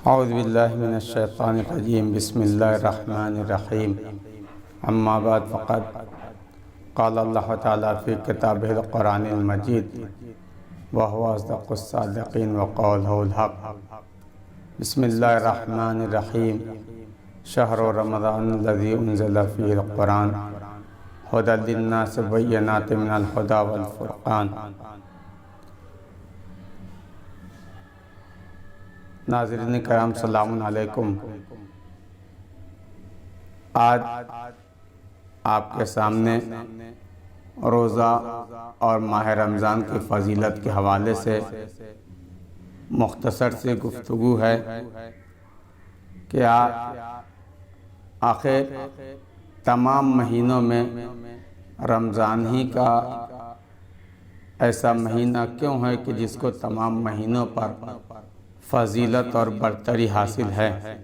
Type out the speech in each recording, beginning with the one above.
اعوذ باللہ من الشیطان الرجیم بسم اللہ الرحمن الرحیم اما بعد فقد قال اللہ تعالیٰ فی کتابہ القرآن المجید وہو اصدق الصادقین وقولہ الحق بسم اللہ الرحمن الرحیم شہر رمضان الذی انزل فیہ القرآن ھدی للناس بینات من الھدی والفرقان۔ ناظرین کرام سلام علیکم۔ آج آپ کے سامنے روزہ اور ماہ رمضان کی فضیلت کے حوالے سے مختصر سی گفتگو ہے کہ آخر تمام مہینوں میں رمضان ہی کا ایسا مہینہ کیوں ہے کہ جس کو تمام مہینوں پر فضیلت اور برتری حاصل ہے؟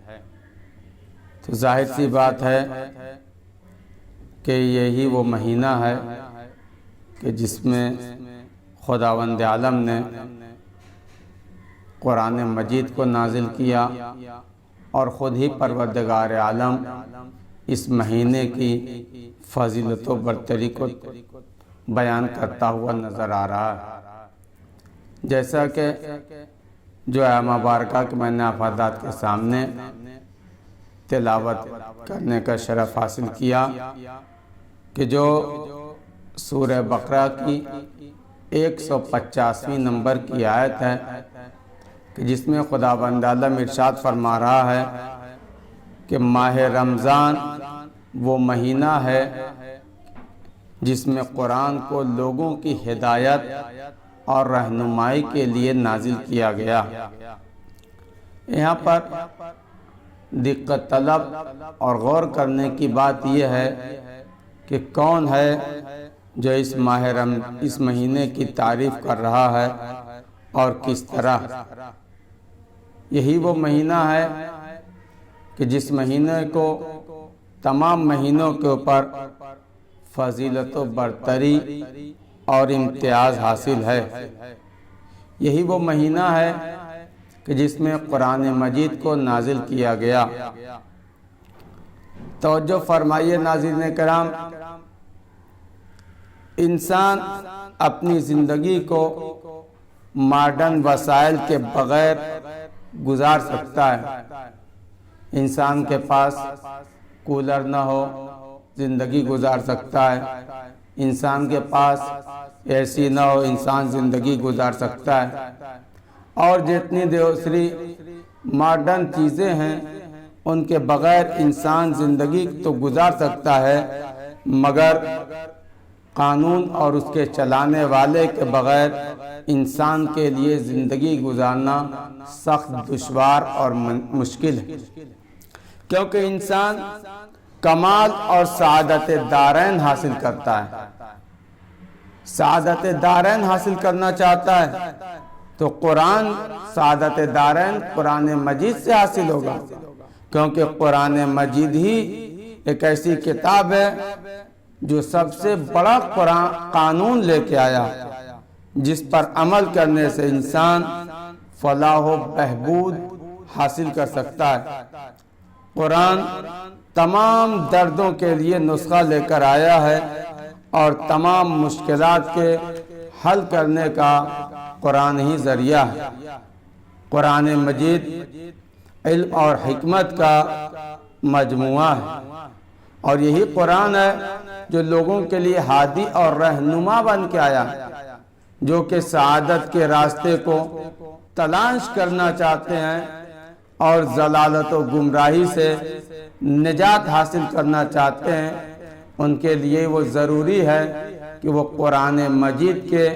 تو ظاہر سی بات ہے کہ یہی وہ مہینہ ہے کہ جس میں خداوند عالم نے قرآن مجید کو نازل کیا اور خود ہی پروردگار عالم اس مہینے کی فضیلت و برتری کو بیان کرتا ہوا نظر آ رہا ہے، جیسا کہ جو ہے مبارکہ کہ میں نے آپ حضرات کے سامنے تلاوت کرنے کا شرف حاصل کیا کہ جو سورہ بقرہ کی 150ویں نمبر کی آیت ہے کہ جس میں خداوند عالم ارشاد فرما رہا ہے کہ ماہ رمضان وہ مہینہ ہے جس میں قرآن کو لوگوں کی ہدایت اور رہنمائی کے لیے نازل کیا گیا۔ یہاں پر دقت طلب اور غور کرنے کی بات یہ ہے کہ کون ہے جو اس مہینے کی تعریف کر رہا ہے اور کس طرح۔ یہی وہ مہینہ ہے کہ جس مہینے کو تمام مہینوں کے اوپر فضیلت و برتری اور امتیاز حاصل ہے۔ یہی وہ مہینہ ہے کہ جس میں قرآن مجید کو نازل کیا گیا۔ توجہ فرمائیے ناظرین کرام، انسان اپنی زندگی کو ماڈرن وسائل کے بغیر گزار سکتا ہے۔ انسان کے پاس کولر نہ ہو زندگی گزار سکتا ہے، انسان کے پاس اے سی نہ ہو انسان زندگی گزار سکتا ہے، اور جتنی دوسری ماڈرن چیزیں ہیں ان کے بغیر انسان زندگی تو گزار سکتا ہے، مگر قانون اور اس کے چلانے والے کے بغیر انسان کے لیے زندگی گزارنا سخت دشوار اور مشکل ہے، کیونکہ انسان کمال اور سعادت دارین حاصل کرتا ہے۔ سعادت دارین حاصل کرنا چاہتا ہے تو قرآن سعادت دارین قرآن مجید سے حاصل ہوگا، کیونکہ قرآن مجید ہی ایک ایسی کتاب ہے جو سب سے بڑا قانون لے کے آیا، جس پر عمل کرنے سے انسان فلاح و بہبود حاصل کر سکتا ہے۔ قرآن تمام دردوں کے لیے نسخہ لے کر آیا ہے اور تمام مشکلات کے حل کرنے کا قرآن ہی ذریعہ ہے۔ قرآن مجید علم اور حکمت کا مجموعہ ہے، اور یہی قرآن ہے جو لوگوں کے لیے ہادی اور رہنما بن کے آیا ہے، جو کہ سعادت کے راستے کو تلاش کرنا چاہتے ہیں اور ضلالت و گمراہی سے نجات حاصل کرنا چاہتے ہیں۔ ان کے لیے وہ ضروری ہے کہ وہ قرآن مجید کے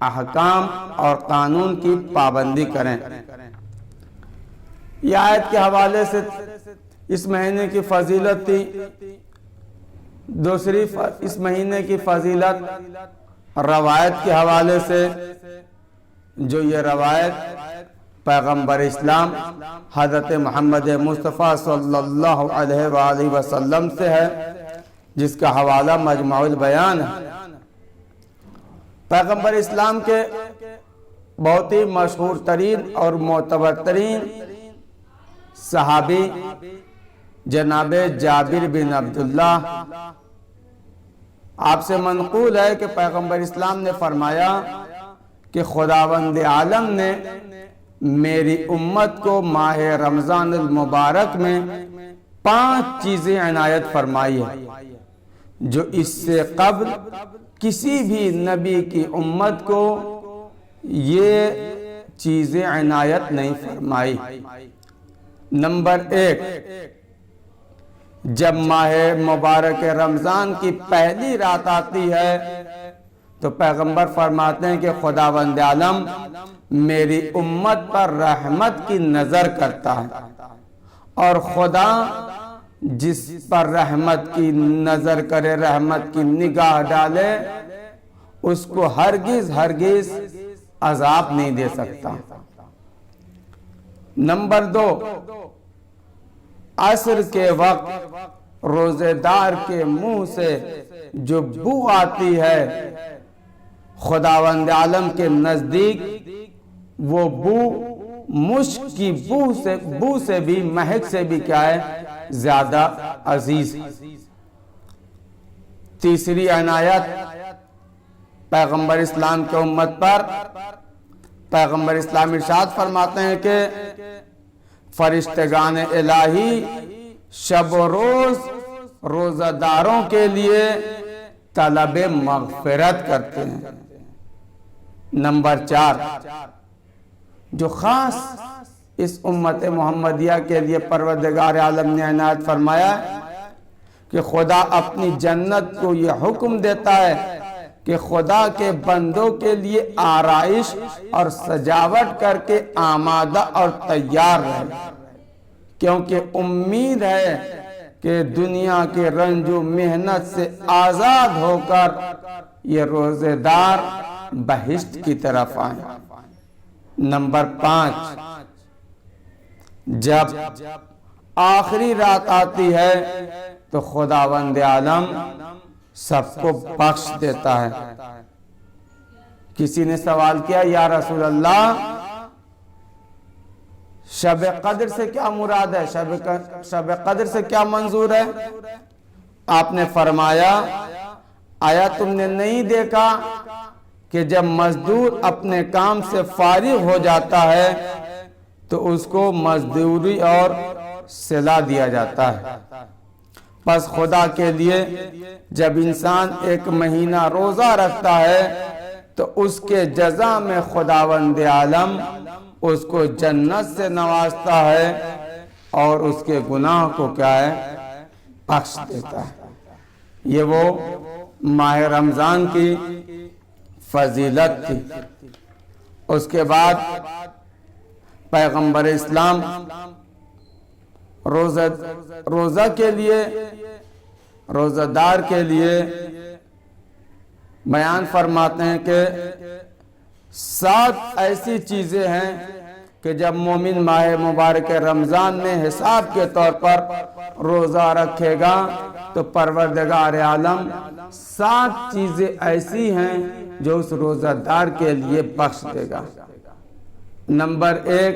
احکام اور قانون کی پابندی کریں۔ یہ آیت کے حوالے سے اس مہینے کی فضیلت تھی۔ دوسری اس مہینے کی فضیلت روایت کے حوالے سے، جو یہ روایت پیغمبر اسلام حضرت محمد مصطفیٰ صلی اللہ علیہ وآلہ وسلم سے ہے، جس کا حوالہ مجموع البیان ہے۔ پیغمبر اسلام کے بہت ہی مشہور ترین اور معتبر ترین صحابی جناب جابر بن عبداللہ، آپ سے منقول ہے کہ پیغمبر اسلام نے فرمایا کہ خداوند عالم نے میری امت کو ماہ رمضان المبارک میں 5 چیزیں عنایت فرمائی ہے جو اس سے قبل کسی بھی نبی کی امت کو یہ چیزیں عنایت نہیں فرمائی۔ نمبر 1، جب ماہ مبارک رمضان کی پہلی رات آتی ہے تو پیغمبر فرماتے ہیں کہ خداوند عالم میری امت پر رحمت کی نظر کرتا ہے، اور خدا جس پر رحمت کی نظر کرے، رحمت کی نگاہ ڈالے، اس کو ہرگز عذاب نہیں دے سکتا۔ نمبر 2، عصر کے وقت روزے دار کے منہ سے جو بو آتی ہے، خداوند عالم کے نزدیک وہ بو مشک کی بو سے بھی، مہک سے بھی کیا ہے، زیادہ عزیز۔ تیسری عنایت پیغمبر اسلام کے امت پر، پیغمبر اسلام ارشاد فرماتے ہیں کہ فرشتگان الہی شب و روز روزہ داروں کے لیے طلب مغفرت کرتے ہیں۔ نمبر 4، جو خاص اس امت محمدیہ کے لیے پروردگار عالم نے عنایت فرمایا کہ خدا اپنی جنت کو یہ حکم دیتا ہے کہ خدا کے بندوں کے لیے آرائش اور سجاوٹ کر کے آمادہ اور تیار رہے، کیونکہ امید ہے کہ دنیا کے رنج و محنت سے آزاد ہو کر یہ روزے دار بہشت کی طرف آئیں۔ نمبر 5، جب آخری رات آتی ہے تو خداوند عالم سب کو بخش دیتا ہے۔ کسی نے سوال کیا، یا رسول اللہ شب قدر سے کیا مراد ہے، شب قدر سے کیا منظور ہے؟ آپ نے فرمایا، آیا تم نے نہیں دیکھا کہ جب مزدور اپنے کام سے فارغ ہو جاتا ہے تو اس کو مزدوری اور صلہ دیا جاتا ہے؟ پس خدا کے لیے جب انسان 1 مہینہ روزہ رکھتا ہے تو اس کے جزا میں خداوند عالم اس کو جنت سے نوازتا ہے اور اس کے گناہ کو کیا ہے، بخش دیتا ہے۔ یہ وہ ماہ رمضان کی فضیلت تھی۔ اس کے بعد پیغمبر اسلام روزہ کے لیے، روزہ دار کے لیے بیان فرماتے ہیں کہ 7 ایسی چیزیں ہیں کہ جب مومن ماہ مبارک رمضان میں حساب کے طور پر روزہ رکھے گا تو پروردگار عالم 7 چیزیں ایسی ہیں جو اس روزہ دار کے لیے بخش دے گا۔ نمبر 1،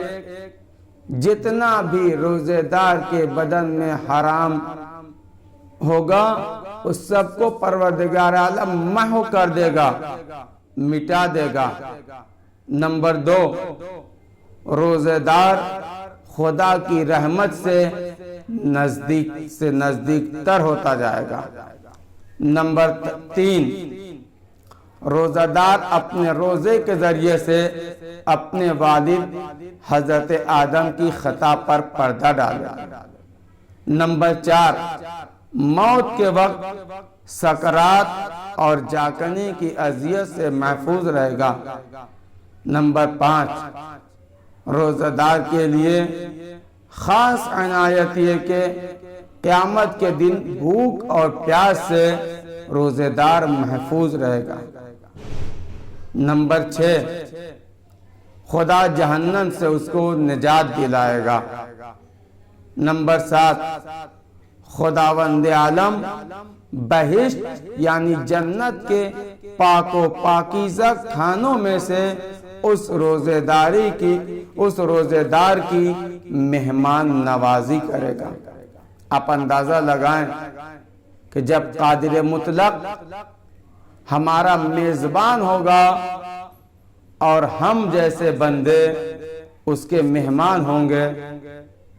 جتنا بھی روزے دار کے بدن میں حرام ہوگا اس سب کو پروردگار عالم محو کر دے گا، مٹا دے گا۔ نمبر 2، روزے دار خدا کی رحمت سے نزدیک تر ہوتا جائے گا۔ نمبر 3، روزہ دار اپنے روزے کے ذریعے سے اپنے والد حضرت آدم کی خطا پر پردہ ڈالے گا۔ نمبر 4، موت کے وقت سکرات اور جاکنی کی اذیت سے محفوظ رہے گا۔ نمبر 5، روزہ دار کے لیے خاص عنایت یہ کہ قیامت کے دن بھوک اور پیاس سے روزے دار محفوظ رہے گا۔ نمبر 6، خدا جہنم سے اس کو نجات دلائے گا۔ نمبر 7، خداوند عالم بہشت یعنی جنت کے پاک و پاکیزہ کھانوں میں سے اس روزے دار کی مہمان نوازی کرے گا۔ آپ اندازہ لگائیں کہ جب قادر مطلق ہمارا میزبان ہوگا اور ہم جیسے بندے اس کے مہمان ہوں گے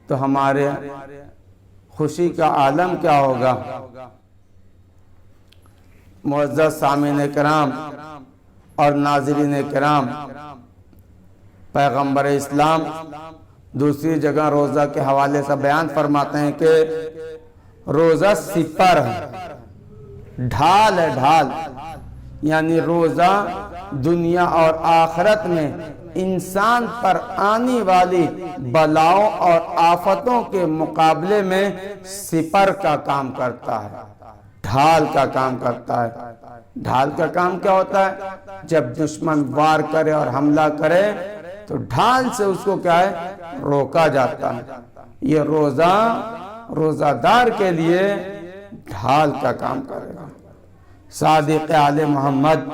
تو ہمارے خوشی کا عالم کیا ہوگا۔ معزز سامعین کرام اور ناظرین کرام، پیغمبر اسلام دوسری جگہ روزہ کے حوالے سے بیان فرماتے ہیں کہ روزہ سپر ہے، ڈھال ہے، ڈھال، یعنی روزہ دنیا اور آخرت میں انسان پر آنے والی بلاؤں اور آفتوں کے مقابلے میں سپر کا کام کرتا ہے، ڈھال کا کام کرتا ہے۔ ڈھال کا کام کیا ہوتا ہے؟ جب دشمن وار کرے اور حملہ کرے تو ڈھال سے اس کو کیا ہے؟ روکا جاتا ہے۔ یہ روزہ دار کے لیے ڈھال کا کام کرے گا۔ صادق آل محمد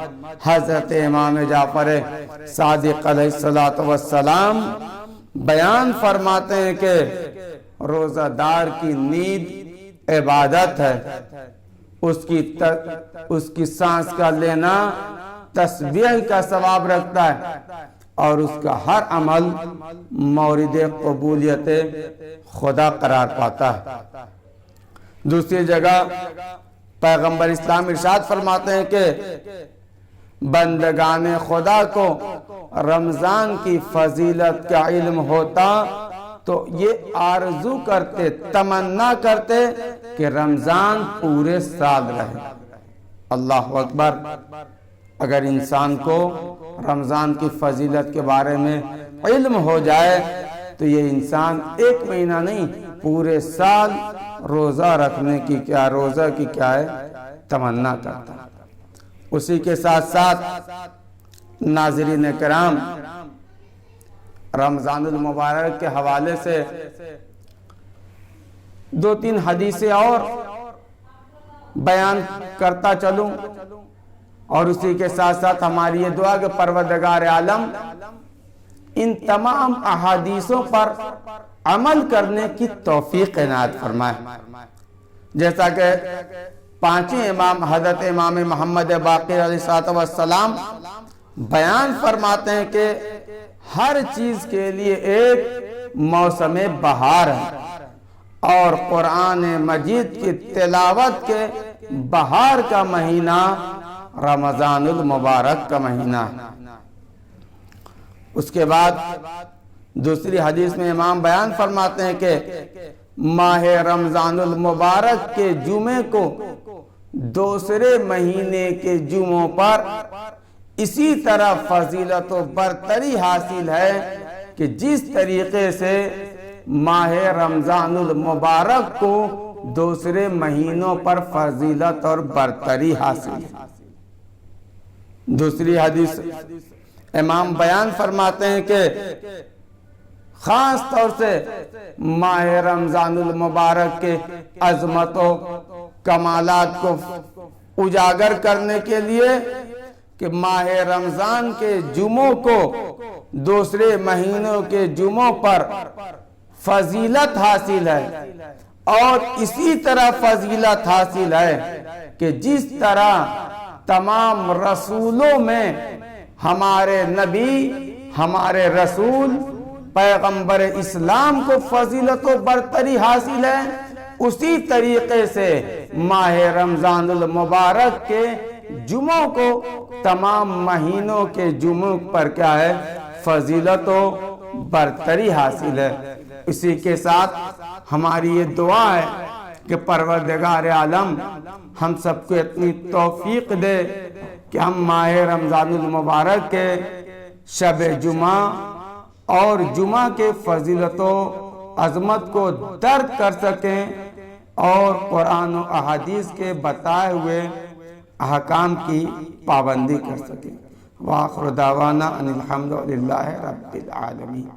حضرت امام جعفر صادق علیہ السلام بیان فرماتے ہیں کہ روزہ دار کی نیند عبادت ہے، اس کی سانس کا لینا تسبیح کا ثواب رکھتا ہے اور اس کا ہر عمل مورد قبولیت خدا قرار پاتا ہے۔ دوسری جگہ پیغمبر اسلام ارشاد فرماتے ہیں کہ بندگان خدا کو رمضان کی فضیلت کا علم ہوتا تو یہ آرزو کرتے، تمنا کرتے کہ رمضان پورے سال رہے۔ اللہ اکبر! اگر انسان کو رمضان کی فضیلت کے بارے میں علم ہو جائے تو یہ انسان ایک مہینہ نہیں، پورے سال روزہ رکھنے کی روزہ کی کیا ہے؟ تمنا کرتا ہے۔ اسی کے ساتھ ساتھ ناظرین کرام، رمضان المبارک کے حوالے سے دو تین حدیثیں اور بیان کرتا چلوں اور اسی کے ساتھ ساتھ ہماری یہ دعا کہ پروردگار عالم ان تمام احادیثوں پر عمل کرنے کی توفیق عنایت فرمائے۔ جیسا کہ پانچیں امام حضرت امام محمد باقر علیہ السلام بیان فرماتے ہیں کہ ہر چیز کے لیے ایک موسم بہار ہے اور قرآن مجید کی تلاوت کے بہار کا مہینہ رمضان المبارک کا مہینہ ہے۔ اس کے بعد دوسری حدیث میں امام بیان فرماتے ہیں کہ ماہ رمضان المبارک کے جمعے کو دوسرے مہینے کے جمعوں پر اسی طرح فضیلت و برتری حاصل ہے کہ جس طریقے سے ماہ رمضان المبارک کو دوسرے مہینوں پر فضیلت اور برتری حاصل ہے۔ دوسری حدیث امام بیان فرماتے ہیں کہ خاص طور سے ماہ رمضان المبارک کے عظمت و کمالات کو اجاگر کرنے کے لیے کہ ماہ رمضان کے جمعوں کو دوسرے مہینوں کے جمعوں پر فضیلت حاصل ہے اور اسی طرح فضیلت حاصل ہے کہ جس طرح تمام رسولوں میں ہمارے نبی، ہمارے رسول، پیغمبر اسلام کو فضیلت و برتری حاصل ہے، اسی طریقے سے ماہ رمضان المبارک کے جمعوں کو تمام مہینوں کے جمعوں پر کیا ہے؟ فضیلت و برتری حاصل ہے۔ اسی کے ساتھ ہماری یہ دعا ہے کہ پروردگار عالم ہم سب کو اتنی توفیق دے کہ ہم ماہ رمضان المبارک کے شب جمعہ اور جمعہ کے فضیلت و عظمت کو درک کر سکیں اور قرآن و احادیث کے بتائے ہوئے احکام کی پابندی کر سکیں۔ وآخر دعوانا ان الحمد للہ رب العالمین۔